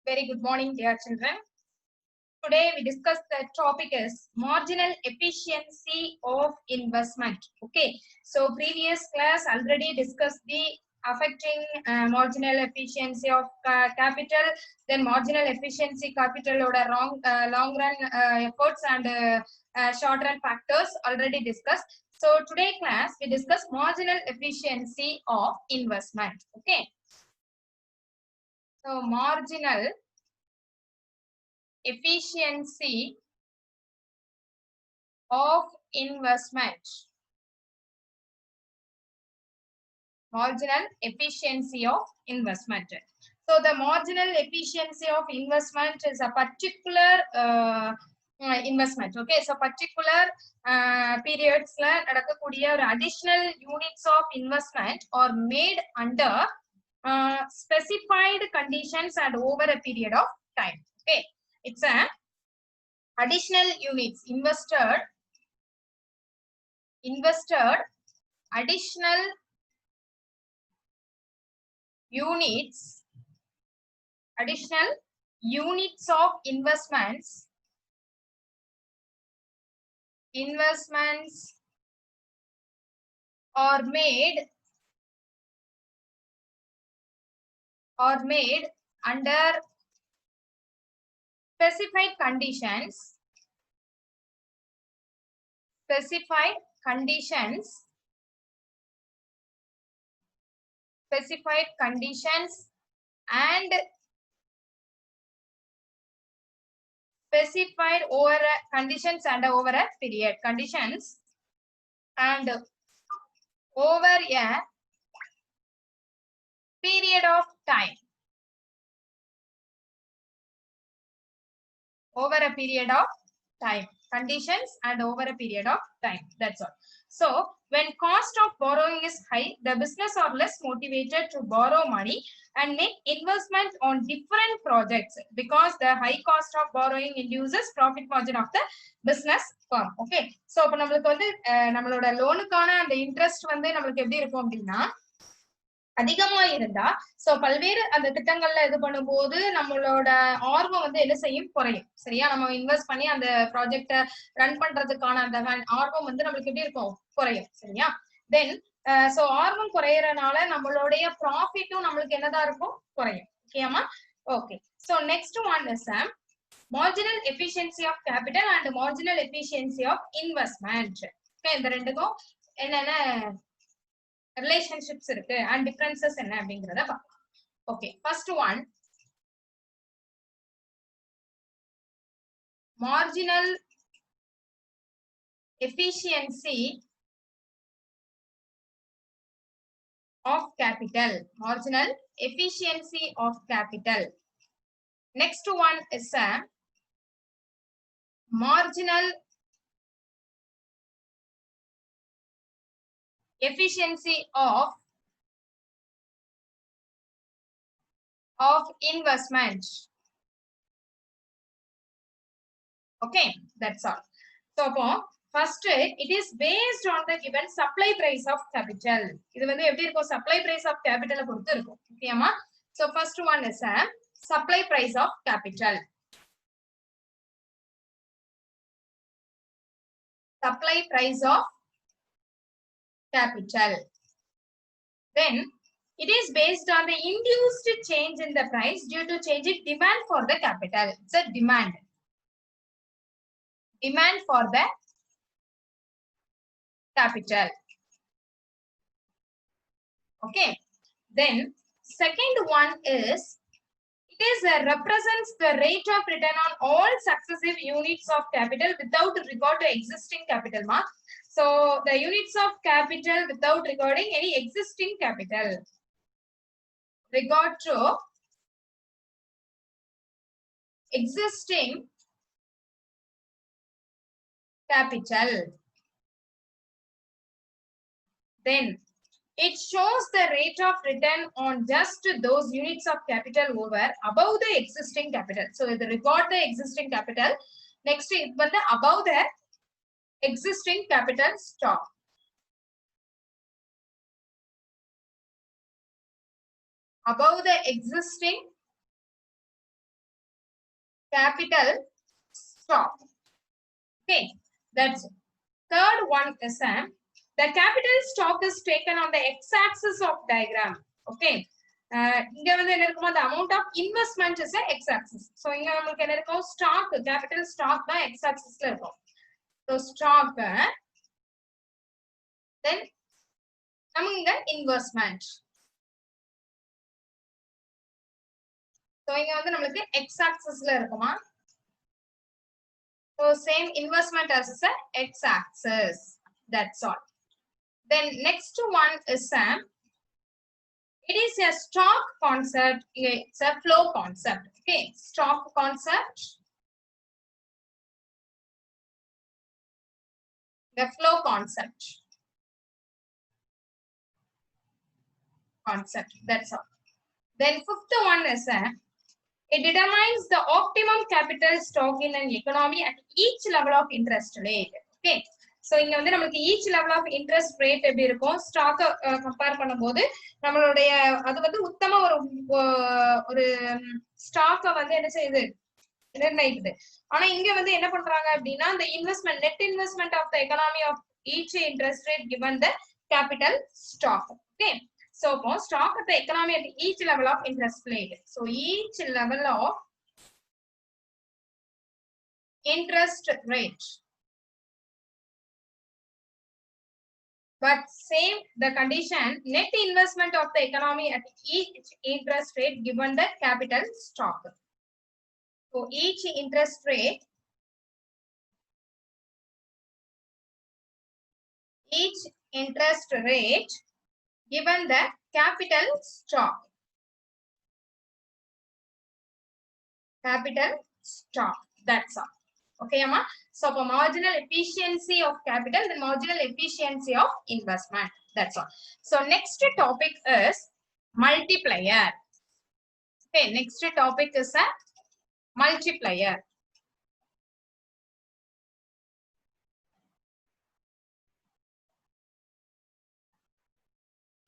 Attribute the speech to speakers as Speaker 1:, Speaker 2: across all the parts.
Speaker 1: Very good morning, dear children. Today we discuss the topic is marginal efficiency of investment. Okay, so previous class already discussed the affecting marginal efficiency of capital, then marginal efficiency capital or long run efforts and short run factors already discussed. So today class we discuss marginal efficiency of investment. Okay, so marginal efficiency of investment. Marginal efficiency of investment. So the marginal efficiency of investment is a particular investment. Okay, so particular periods additional units of investment are made under specified conditions and over a period of time. Okay, it's a additional units invested additional units of investments are made under specified conditions and specified over conditions and over a period over a period of time. Over a period of time. Conditions and over a period of time. That's all. So when cost of borrowing is high, the business are less motivated to borrow money and make investment on different projects because the high cost of borrowing induces profit margin of the business firm. Okay. So அப்ப நமக்கு வந்து நம்மளோட லோனுக்கான அந்த interest வந்து நமக்கு எப்படி இருக்கும் அப்படின்னா அதிகமா இருந்தா சோ பல்வேறு அந்த திட்டங்கள்ல இது பண்ணும்போது நம்மளோட ஆர்வம் வந்து என்ன செய்யும் குறையும். சரியா, நம்ம இன்வெஸ்ட் பண்ணி அந்த ப்ராஜெக்ட ரன் பண்றதுக்கான அந்த ஆர்வம் வந்து நம்மளுக்கு எப்படி இருக்கும் குறையும். சரியா, தென் சோ ஆர்வம் குறையறனால நம்மளுடைய ப்ராஃபிட்டும் நம்மளுக்கு என்னதான் இருக்கும் குறையும். ஓகேமா? Okay, so next one is marginal efficiency of capital and marginal efficiency of investment. Okay, இந்த ரெண்டுக்கும் என்னென்ன relationships இருக்கு and differences என்ன அப்படிங்கறத பார்க்கலாம். Okay, first one, marginal efficiency of capital. Marginal efficiency of capital. Next one is a marginal efficiency of investment. Okay, that's all. So first it is based on the given supply price of capital. இது வந்து எப்படி இருக்கும், supply price of capital பொறுத்து இருக்கும். ஓகேமா? So first one is a supply price of capital. Supply price of capital. Then it is based on the induced change in the price due to change in demand for the capital. It's a demand for the capital. Okay, then second one is it represents the rate of return on all successive units of capital without regard to existing capital mark. So the units of capital without regarding any existing capital. Regard to existing capital. Then it shows the rate of return on just those units of capital over above the existing capital. So it regard the existing capital. Next it வந்து above the existing capital stock. Above the existing capital stock. Okay, that's it. Third one is the capital stock is taken on the x-axis of diagram. Okay. The amount of investment is the x-axis. So, stock, capital stock the x-axis. So, stock, then investment. So, x-axis. So, same investment as the x-axis. That's all. Then next one is it is a stock concept. It's a flow concept. Okay, stock concept. The flow concept. That's all. Then fifth one is it determines the optimum capital stock in an economy at each level of interest rate. Okay. So இங்க வந்து நமக்கு each level of interest rate எப்படி இருக்கும் stock compare பண்ணும்போது நம்மளுடைய அது வந்து உத்தம ஒரு ஸ்டாக்க வந்து என்ன செய்யுது நிர்ணயிக்குது. ஆனா இங்க வந்து என்ன பண்றாங்க அப்படின்னா the investment net investment of the economy of each interest rate given the capital stock. Okay. So stock at the economy at each level of interest rate. So each level of interest rate. But same the condition net investment of the economy at each interest rate given the capital stock. So each interest rate given the capital stock. That's all. Okay, Amma. So for marginal efficiency of capital, the marginal efficiency of investment. That's all. So next topic is multiplier. Okay, next topic is a multiplier.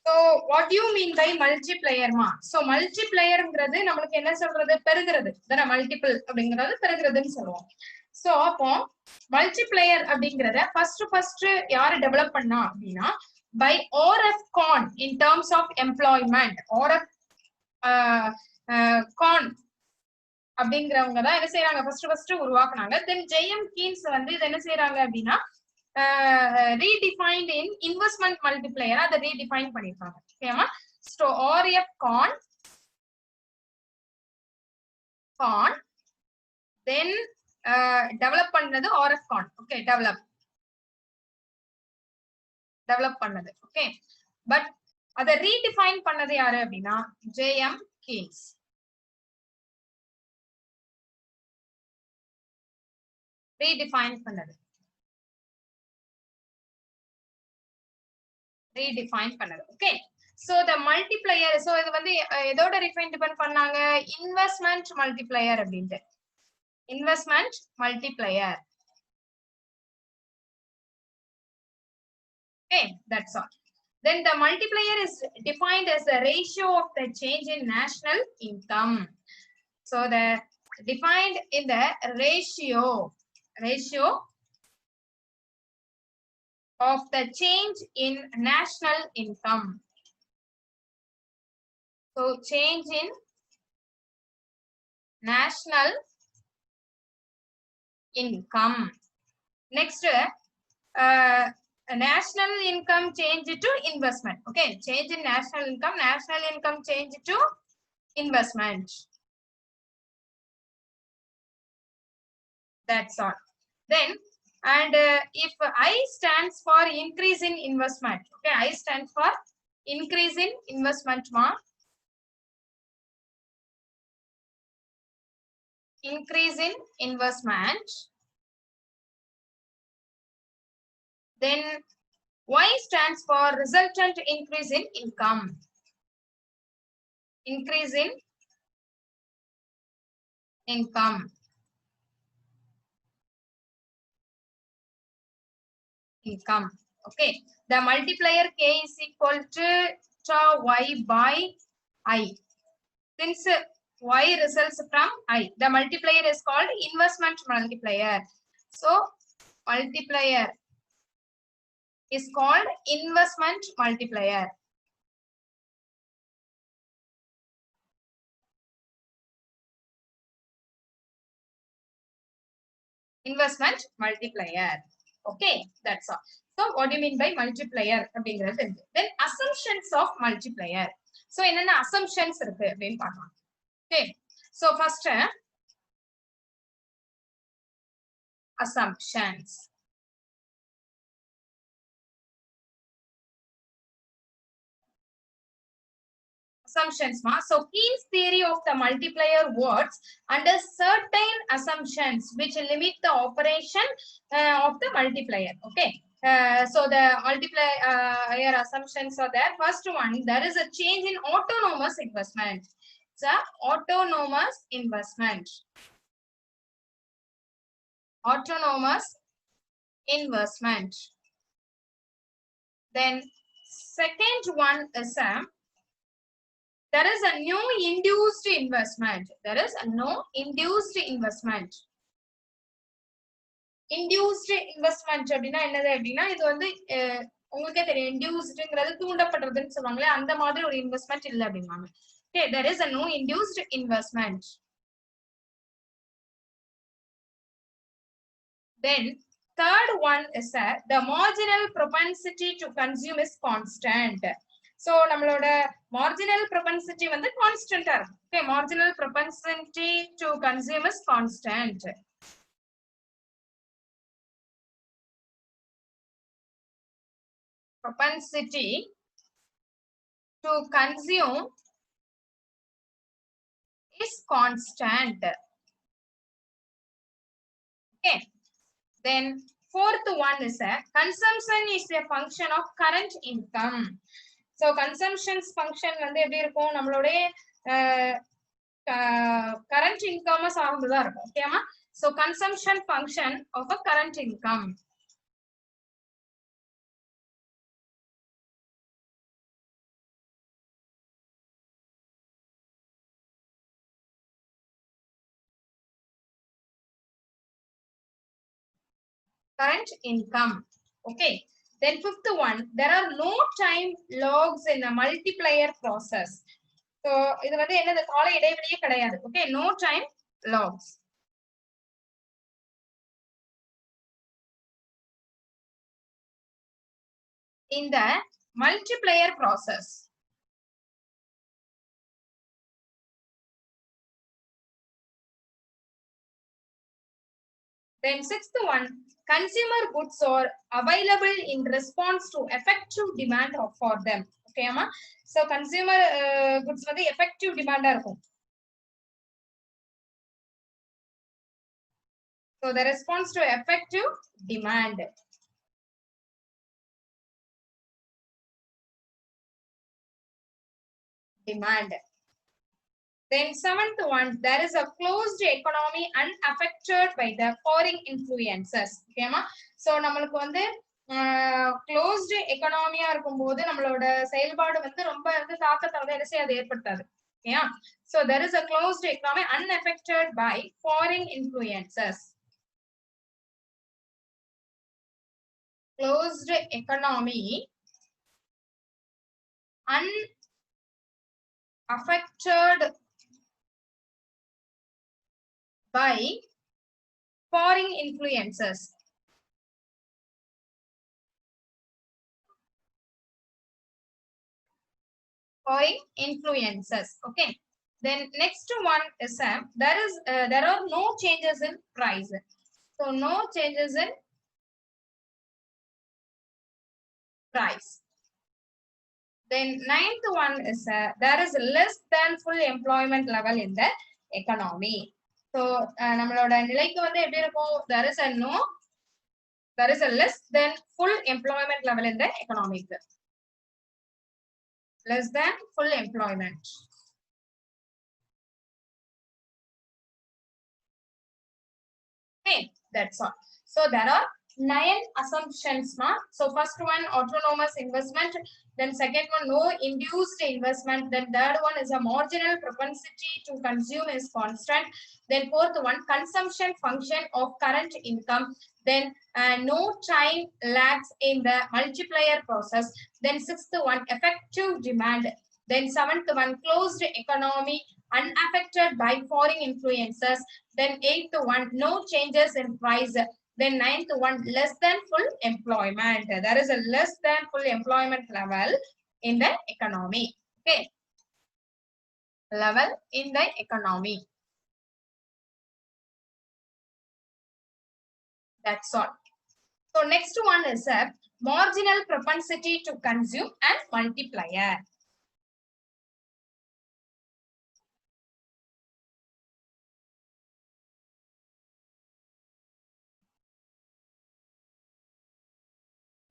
Speaker 1: So what do you mean by multiplier ma? So multiplier ங்கிறது நமக்கு என்ன சொல்றது பெருகிறது. தான multiple அப்படிங்கிறது பெருகிறதுன்னு சொல்லுவோம். So அப்போ multiplier அப்படிங்கறத first யாரு டெவலப் பண்ணா அப்படினா by ORF Con in terms of employment. ORF Con அப்படிங்கறவங்க தான் என்ன செய்றாங்க first உருவாக்குனாங்க. Then JM Keynes வந்து இத என்ன செய்றாங்க அப்படினா redefined in investment multiplier அதை redefine பண்ணிருக்காங்க. ஓகேமா? So ORF Con then develop பண்ணது ORF Con. Okay, develop பண்ணது. Okay, but அதை redefine பண்ணது யாரு அப்படினா JM Keynes. redefine பண்ணது. Okay, so the multiplier, so இது வந்து எதோட டிபெண்ட் பண்ணாங்க investment multiplier அப்படினு. investment multiplier. Okay, that's all. Then the multiplier is defined as the ratio of the change in national income. So the defined in the ratio of the change in national income. So change in national income. Next, national income change to investment. Okay, change in national income change to investment. That's all. Then and if I stands for increase in investment. Okay, I stands for increase in investment ma. Increase in investment. Then Y stands for resultant increase in income. Increase in income. Okay, the multiplier K is equal to tau Y by I. Since Y results from I. The multiplier is called investment multiplier. So multiplier is called investment multiplier. Investment multiplier. Okay, that's all. So what do you mean by multiplier? Then assumptions of multiplier. So என்னென்ன assumptions இருக்கு அப்படின்னு பார்க்கலாம். Okay, so first assumptions. Assumptions ma. So Keynes theory of the multiplier works under certain assumptions which limit the operation of the multiplier. Okay. So the multiplier assumptions are there. First one, there is a change in autonomous investment. It's a autonomous investment. Autonomous investment. Then second one is there is a no induced investment. There is a no induced investment. Induced investment அப்படினா என்னது அப்படினா இது வந்து உங்களுக்கே தெரியும் inducedங்கிறது தூண்டப்படுறதுன்னு சொல்வாங்களே அந்த மாதிரி ஒரு இன்வெஸ்ட்மென்ட் இல்ல அப்படினாங்க. Okay, there is a no induced investment. Then third one is the marginal propensity to consume is constant. So நம்மளோட marginal propensity வந்து constant ஆ இருக்கும். Okay, marginal propensity to consume is constant. Propensity to consume is constant. Okay. Then fourth one is consumption is a function of current income. So consumption's function வந்து எப்படி இருக்கும் நம்மளோட current income சார்ந்துதான் இருக்கும். ஓகேமா? So consumption function of a current income. Current income. Okay. Then fifth one, there are no time logs in a multiplier process. So இது வந்து என்னது கால இடைவெளியே கிடையாது. Okay, no time logs. In the multiplier process. Then sixth one, consumer goods are available in response to effective demand for them. Okay ma? So consumer goods வந்து effective demand இருக்கும். So the response to effective demand. Then seventh one, there is a closed economy unaffected by the foreign influences. Okay ma? So நம்மளுக்கு வந்து closed economy இருக்கும்போது நம்மளோட செயல்பாடு வந்து ரொம்ப வந்து தாக்கத்தை வந்து என்ன செய்யாது ஏற்படுத்தாது. Yeah. So there is a closed economy unaffected by foreign influences. Closed economy unaffected by foreign influences. Foreign influences. Okay. Then next one is there are no changes in price. So no changes in price. Then ninth one is there is less than full employment level in the economy. So நம்மளோட நிலைக்கு வந்து எப்படி இருக்கும் there is a less than full employment level in the economy. Less than full employment. Okay, that's all. So there are 9 assumptions. So first one, autonomous investment. Then second one, no induced investment. Then third one is a marginal propensity to consume is constant. Then fourth one, consumption function of current income. Then no time lags in the multiplier process. Then sixth one, effective demand. Then seventh one, closed economy unaffected by foreign influences. Then eighth one, no changes in price. Then ninth one, less than full employment. There is a less than full employment level in the economy. Okay. Level in the economy. That's all. So next one is a marginal propensity to consume and multiplier.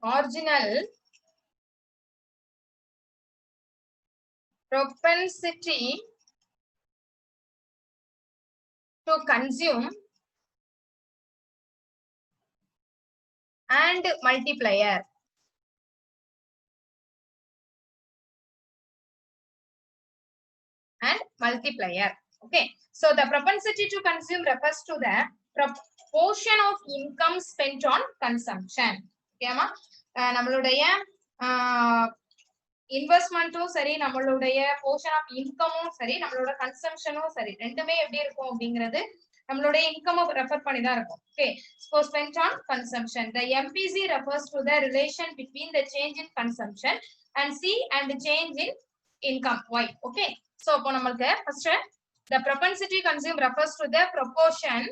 Speaker 1: Marginal propensity to consume and multiplier. And multiplier. Okay. So the propensity to consume refers to the proportion of income spent on consumption. Okay, நம்மளுடைய இன்வெஸ்ட்மெண்ட்டும் சரி, நம்மளுடைய portion of இன்கமும் சரி, நம்மளோட கன்சம்ஷனும் சரி, ரெண்டுமே எப்படி இருக்கும் அப்படிங்கிறது நம்மளுடைய இன்கம் ரெஃபர் பண்ணி தான் இருக்கும். Okay. So spent on consumption. The MPC refers to the relation between the change in consumption and C and the change in income Y. Okay. So அப்போ நமக்கு first the propensity consume refers to the proportion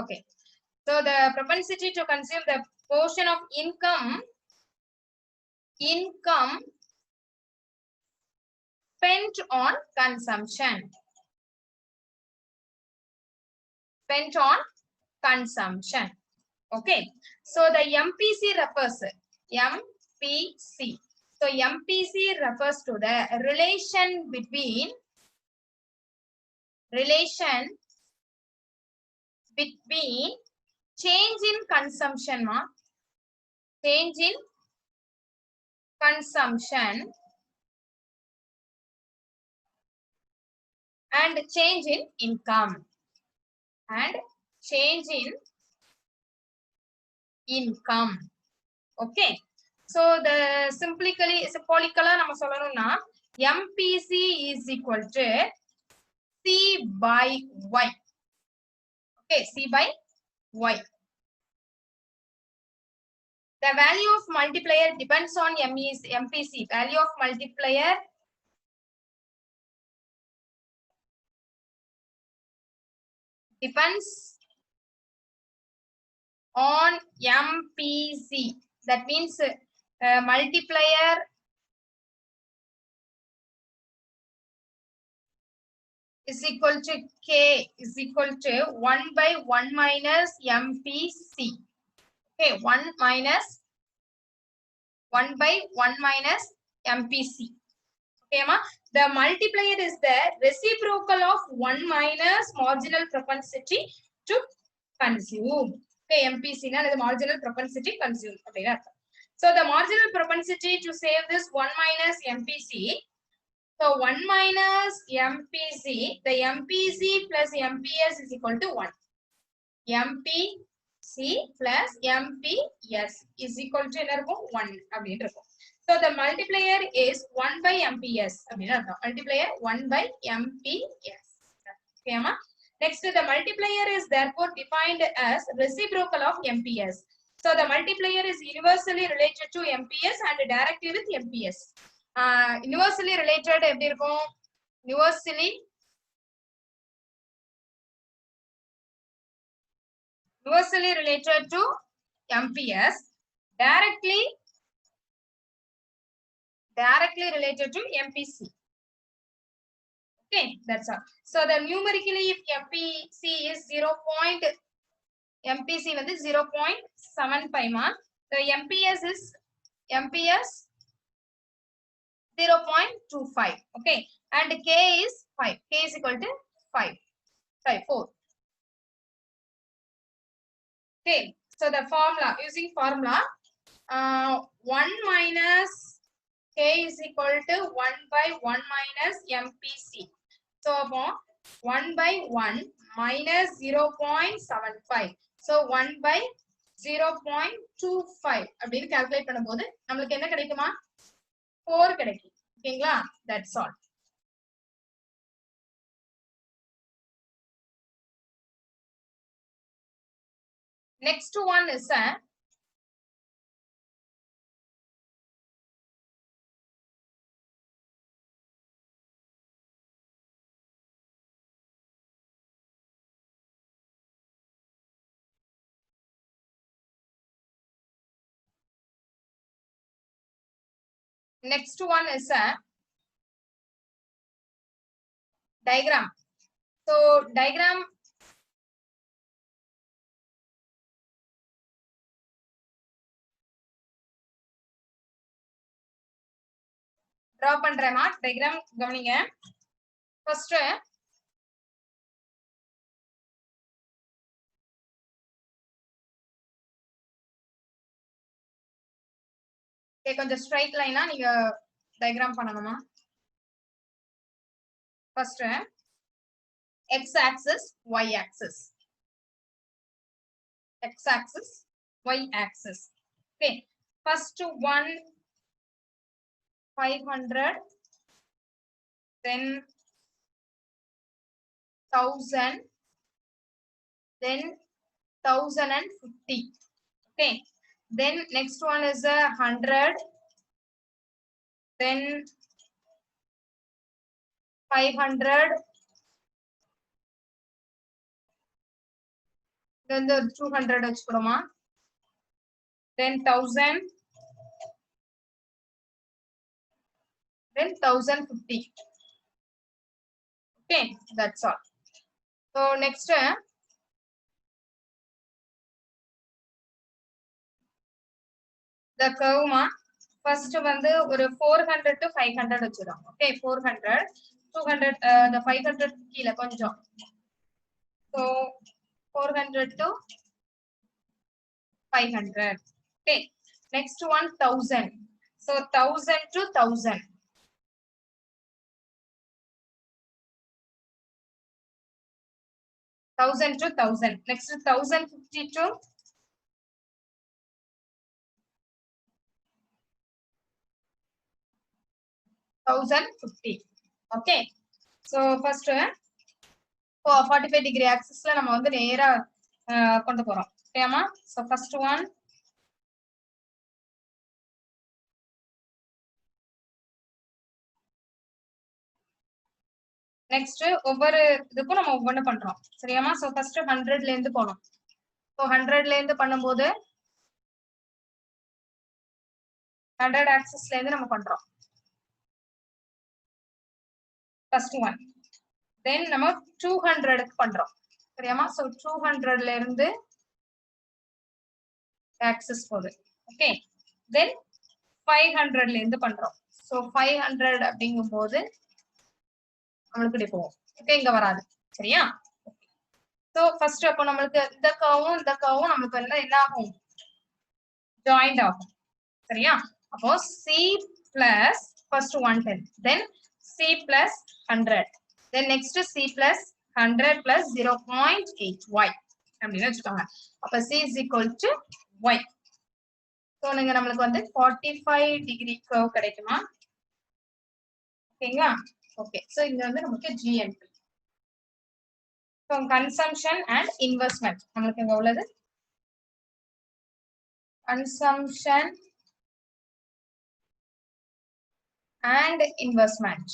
Speaker 1: okay. So the propensity to consume, the portion of income spent on consumption. Spent on consumption. Okay. So the MPC refers MPC. So MPC refers to the relation between change in consumption, change in consumption and change in income. And change in income. Okay. So the symbolically நம்ம சொல்லணும்னா MPC is equal to C by Y. Okay, C by Y. The value of multiplier depends on MPC. Value of multiplier depends on MPC. That means multiplier is equal to K is equal to 1 by 1 minus MPC. Okay, 1 by 1 minus MPC. Okay, the multiplier is the reciprocal of 1 minus marginal propensity to consume. Okay, MPC na the marginal propensity consume. So the marginal propensity to save this 1 minus MPC. So 1 minus MPC, the MPC plus MPS is equal to 1. MPC plus MPS is equal to 1. So the multiplier is 1 by MPS. Multiplier 1 by MPS. Okay, next, the multiplier is therefore defined as reciprocal of MPS. So the multiplier is universally related to MPS and directly with MPS. Universally related எப்படி இருக்கும்? Universally related to MPS, directly related to MPC. Okay, that's all. So the numerically, if MPC is 0.0 MPC வந்து 0.75 மா. So MPS is MPS 0.25. Okay, and K is 5. K is equal to 5. 4. Okay, so the formula, using formula, 1 minus K is equal to 1 by 1 minus MPC. So 1 by 1 minus 0.75. So 1 by 0.25 அப்படின்னு calculate பண்ணும்போது நமக்கு என்ன கிடைக்குமா? 4 கிடைக்கும். ஓகேங்களா? That's all. Next one is a diagram. So diagram draw பண்றேமா. diagram கவனிங்க. First கொஞ்சம் straight லைனா நீங்க டயகிராம் பண்ணணுமா? First x axis, y axis, x axis, y axis. Okay, first one 500, then 1000, then 1050. Okay, then next one is 100, then 500, then the 200 வச்சுக்கிறோமா, then 1000, then 1050. Okay, that's all. So next the curve ma, first வந்து ஒரு 400 to 500 வச்சிரோம். Okay, 400, 200, the 500 கீழ கொஞ்சம். So 400 to 500. Okay, next one 1000. So 1000 to 1000. 1000 to 1000. Next 1050 to 1050. Okay, so first 45 degree axis ல நம்ம வந்து நேரா கொண்டு போறோம். ஓகேமா? So first one next ஒவ்வொரு இதுக்கும் நம்ம ஒவ்வொன்னு பண்றோம். சரியாமா? So first 100 ல இருந்து போறோம். So 100 ல இருந்து பண்ணும்போது 100 axis ல இருந்து நம்ம பண்றோம். First one. Then நம்ம 200 க்கு பண்றோம். சரியாமா? So 200 ல இருந்து axis போகுது. Okay, then 500 ல இருந்து பண்றோம். So 500 அப்படிங்கும்போது நம்மளுக்கு இப்படி போகும். ஓகே, இங்க வராது. சரியா? So first அப்போ நம்மளுக்கு இந்த கர்வும் நமக்கு வந்து என்ன ஆகும்? ஜாயிண்ட் ஆகும். சரியா? அப்போ C plus first 110, then C plus 100, then next C plus 100 plus 0.8 y அப்படின்னு வச்சுக்கோங்க. அப்ப C is equal to y. So நீங்க நம்மளுக்கு வந்து 45 degree curve கிடைக்குமா? ஓகேங்களா? ஓகே, so இங்க வந்து நமக்கு GNP. So consumption and investment நமக்கு இங்க உள்ளது consumption and investment.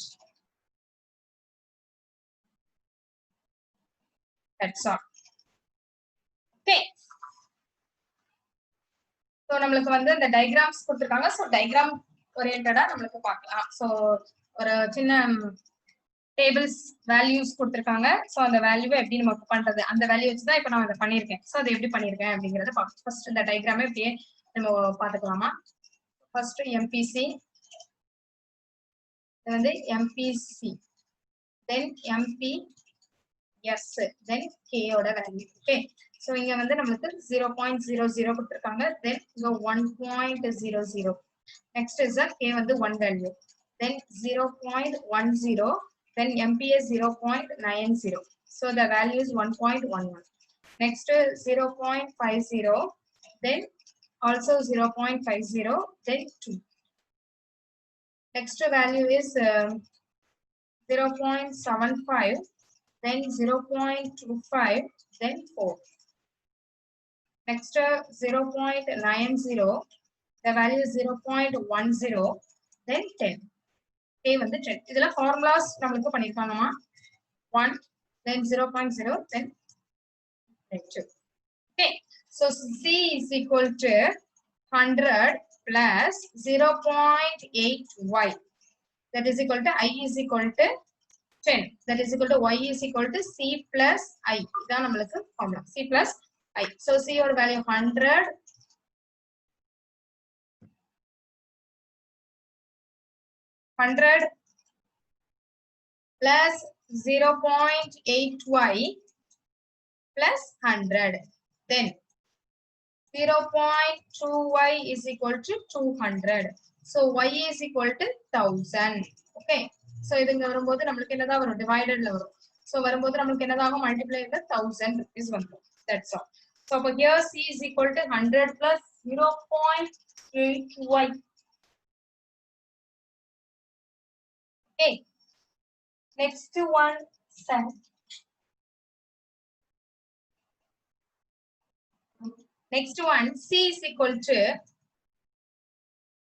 Speaker 1: That's all. Okay, so நம்மளுக்கு வந்து இந்த diagrams கொடுத்திருக்காங்க. So diagram oriented நம்மளுக்கு பார்க்கலாம். So ஒரு சின்ன டேபிள்ஸ் வேல்யூஸ் கொடுத்திருக்காங்க. சோ அந்த வேல்யூவை எப்படி நம்ம பண்றது, அந்த வேல்யூ வச்சு தான் இப்போ நான் அதை பண்ணியிருக்கேன். சோ அதை எப்படி பண்ணியிருக்கேன் அப்படிங்கறத ஃபர்ஸ்ட் இந்த டயக்ராமே இப்படியே நம்ம பாத்துக்கலாமா. ஃபர்ஸ்ட் எம்பிசி, இது வந்து எம்பிசி, தென் எம்பிஎஸ், தென் கே ஓட வேல்யூ. ஓகே, சோ இங்க வந்து நம்மளுக்கு 0.00 கொடுத்திருக்காங்க. தென் இங்க 1.00. நெக்ஸ்ட் இஸ் கே வந்து 1 value, then 0.10, then MPS 0.90. So the value is 1.11. Next 0.50, then also 0.50, then 2. Next value is 0.75, then 0.25, then 4. Next 0.90, the value is 0.10, then 10. A வந்து 10. இதெல்லாம் formulas நமக்கு பண்ணிருக்காங்கமா. 1, then 0.0, then 2. Okay, so C is equal to 100 plus 0.8y, that is equal to I is equal to 10, that is equal to y is equal to C plus I. இதான் நமக்கு formula, C plus I. So C ஓட value 100 plus 0.8y plus 100, then 0.2y is equal to 200. So y is equal to 1000. Okay, so இதுங்க வரும்போது நமக்கு என்னதா வரும், டிவைடட்ல வரும். So வரும்போது நமக்கு என்னதாகும், மல்டிப்ளை வித் 1000 rupees வந்துரும். That's all. So here C is equal to 100 plus 0.8y. Okay, next one, 7. Next one, C is equal to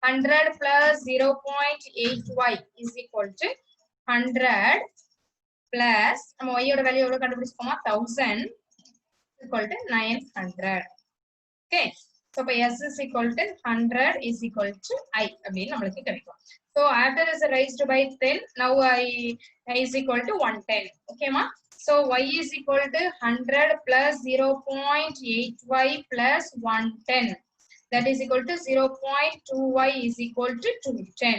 Speaker 1: 100 plus 0.8y is equal to 100 plus நம்ம y ஓட வேல்யூ எவ்வளவு கண்டுபிடிச்சோமா, 1000 equal to 900. Okay, so by S is equal to 100 is equal to I அப்படின்னு நமக்கு கிடைக்கும். So after is raised by 10, now I is equal to 110. Okay ma, so y is equal to 100 plus 0.8y plus 110, that is equal to 0.2y is equal to 210.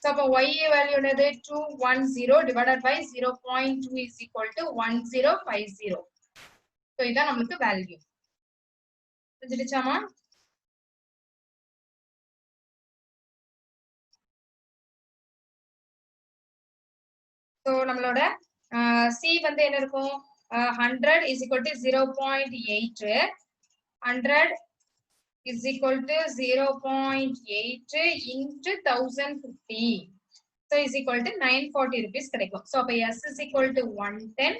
Speaker 1: So y value என்னது 210 divided by 0.2 is equal to 1050. So இதான் நமக்கு value. புரிஞ்சிடுச்சாமா? So நம்மளோட C வந்து என்ன இருக்கும், 100 is equal to 0.8, 100 is equal to 0.8 into 1050, so is equal to 940 rupees கிடைக்கும். So அப்ப S is equal to 110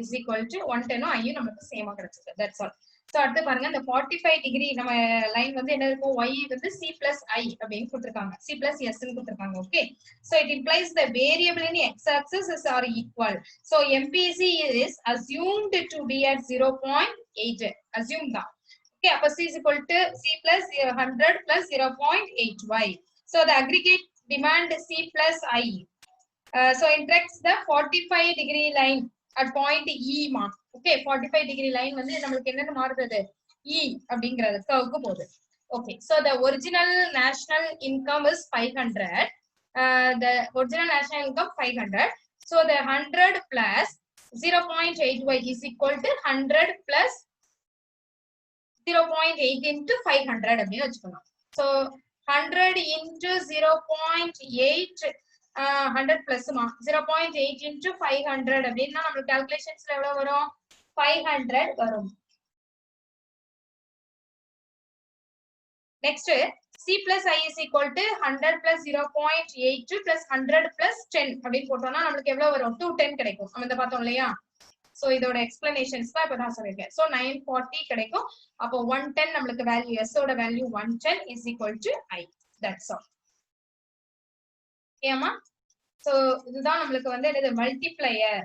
Speaker 1: is equal to 110 ஐயும் நமக்கு சேமா கிடைச்சது. That's all. So அடுத்து பாருங்க, இந்த 45 டிகிரி நம்ம லைன் வந்து என்ன இருக்கும், y வந்து C plus I அப்படின்னு கொடுத்திருக்காங்க, C plus S ன்னு கொடுத்திருக்காங்க. Okay, so it implies the variable in x axis is are equal. So MPC is assumed to be at 0.8, assume that. Okay, அப்ப C is equal to C plus 100 plus 0.8y. So the aggregate demand C plus I. So intersects the 45 degree line at point E ma. Okay, 45 degree line வந்து நமக்கு என்னன்னு மாறுது, E அப்படிங்கறது கர்வுக்கு போகுது. Okay, so the original national income is 500. The original national income 500. So the 100 plus 0.8y is equal to 100 plus 0.8 into 500 அப்படின்னு வச்சுக்கலாம். So 100 into 0.8, 100 plus 0.8 into 500 அப்படின்னா நம்ம கால்குலேஷன்ஸ்ல எவ்வளவு வரும், 500 வரும். Next C plus I is equal to 100 plus 0.8 plus 100 plus 10 அப்படின்னு போட்டோம்னா நமக்கு எவ்வளவு வரும், 210 கிடைக்கும். நம்ம இத பார்த்தோம் இல்லையா. So இதோட எக்ஸ்பிளனேஷன்ஸ் தான் இப்ப நான் சொல்லிருக்கேன். So 940 கிடைக்கும். அப்போ 110 நமக்கு வேல்யூ, S ஓட value 110 is equal to I. That's all. ஏமா, so இதுதான் நமக்கு வந்து என்னது மல்டிப்ளையர்.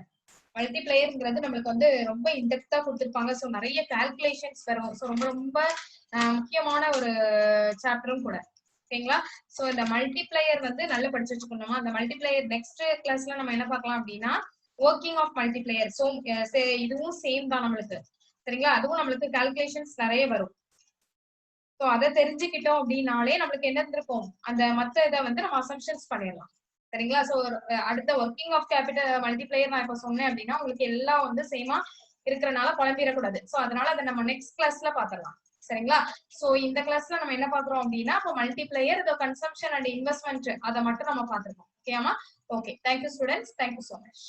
Speaker 1: மல்டிப்ளையர்ங்கிறது நமக்கு வந்து ரொம்ப இன்டெப்தா கொடுத்திருப்பாங்க. சோ நிறைய கால்குலேஷன்ஸ் வரும். சோ ரொம்ப ரொம்ப முக்கியமான ஒரு சாப்டரும் கூட. ஓகேங்களா? சோ இந்த மல்டிப்ளையர் வந்து நல்லா படிச்சு வச்சுக்கணுமா? அந்த மல்டிப்ளையர் நெக்ஸ்ட் கிளாஸ்ல நம்ம என்ன பார்க்கலாம் அப்படின்னா ஒர்க்கிங் ஆஃப் மல்டிப்ளையர். சோ இதுவும் சேம் தான் நம்மளுக்கு. சரிங்களா? அதுவும் நம்மளுக்கு கால்குலேஷன்ஸ் நிறைய வரும். சோ அதை தெரிஞ்சுக்கிட்டோம் அப்படின்னாலே நம்மளுக்கு என்ன இருக்கும், அந்த மத்த இதை வந்து நம்ம அசம்ஷன்ஸ் பண்ணிடலாம். சரிங்களா? சோ அடுத்த ஒர்க்கிங் ஆஃப் கேபிட்டல் மல்டிப்ளையர் நான் இப்ப சொன்னேன் அப்படின்னா உங்களுக்கு எல்லாம் வந்து சேமா இருக்கிறனால குழம்பிடக்கூடாது. சோ அதனால அதை நம்ம நெக்ஸ்ட் கிளாஸ்ல பாத்திரலாம். சரிங்களா? சோ இந்த கிளாஸ்ல நம்ம என்ன பாக்குறோம் அப்படின்னா இப்போ மல்டிப்ளையர், இந்த கன்சம்ஷன் அண்ட் இன்வெஸ்ட்மெண்ட் அதை மட்டும் நம்ம பாத்துருக்கோம். ஓகேமா? Okay, thank you students, thank you so much.